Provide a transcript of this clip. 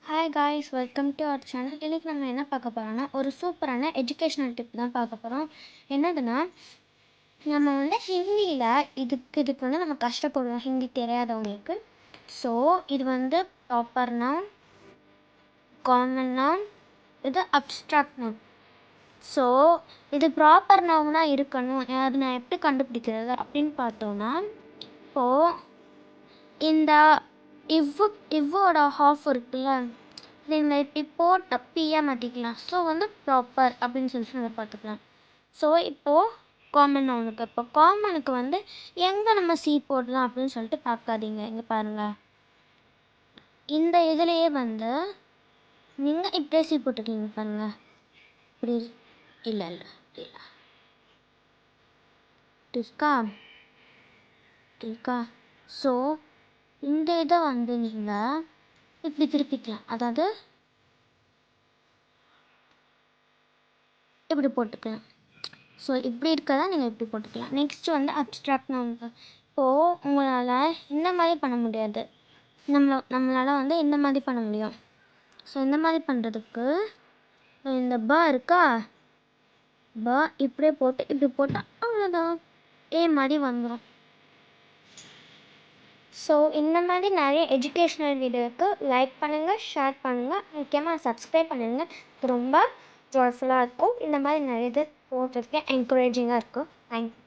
Hi guys, welcome to our channel. இன்றைக்கி நம்ம என்ன பார்க்க போகிறோம்னா ஒரு சூப்பரான எஜுகேஷ்னல் டிப் தான் பார்க்க போகிறோம். என்னதுன்னா, நம்ம ஹிந்தியில் இதுக்கு நம்ம கஷ்டப்படுவோம், ஹிந்தி தெரியாதவங்களுக்கு. ஸோ இது ப்ராப்பர் நவுன், காமன் நவுன், இது அப்ஸ்ட்ராக்ட் நவுன். ஸோ இது ப்ராப்பர் நவுனாக இருக்கணும். அது நான் எப்படி கண்டுபிடிக்கிறது அப்படின்னு பார்த்தோன்னா, இப்போது இந்த இவ்வோட ஹாஃப் இருக்குல்ல, நீங்கள் இப்படி போட்ட பியாக மாற்றிக்கலாம். ஸோ ப்ராப்பர் அப்படின்னு சொல்லிட்டு நம்ம பார்த்துக்கலாம். ஸோ இப்போது காமன் நவுனுக்கு இப்போ காமனுக்கு எங்கே நம்ம சி போடலாம் அப்படின்னு சொல்லிட்டு பார்க்காதீங்க. இங்கே பாருங்கள், இந்த இதுலேயே நீங்கள் இப்படியே சி போட்டுக்கீங்க. பாருங்கள், இப்படி இல்லை இருக்கா. ஸோ இந்த இதை நீங்கள் இப்படி திருப்பிக்கலாம். அதாவது இப்படி போட்டுக்கலாம். ஸோ இப்படி இருக்கதான் நீங்கள் இப்படி போட்டுக்கலாம். நெக்ஸ்ட்டு அப்ஸ்ட்ராக்ட் நவுனுக்கு இப்போது உங்களால் இந்த மாதிரி பண்ண முடியாது. நம்மளால் இந்த மாதிரி பண்ண முடியும். ஸோ இந்த மாதிரி பண்ணுறதுக்கு இந்த இருக்கா, இப்படியே போட்டு இப்படி போட்டால் அவ்வளோதான், ஏ மாதிரி வந்துடும். ஸோ இந்த மாதிரி நிறைய எஜுகேஷ்னல் வீடியோவுக்கு லைக் பண்ணுங்கள், ஷேர் பண்ணுங்கள், முக்கியமாக சப்ஸ்கிரைப் பண்ணுங்கள். ரொம்ப ஜாய்ஃபுல்லாக இருக்கும். இந்த மாதிரி நிறைய இது போடுறதுக்கு என்கரேஜிங்காக இருக்கும். தேங்க்யூ.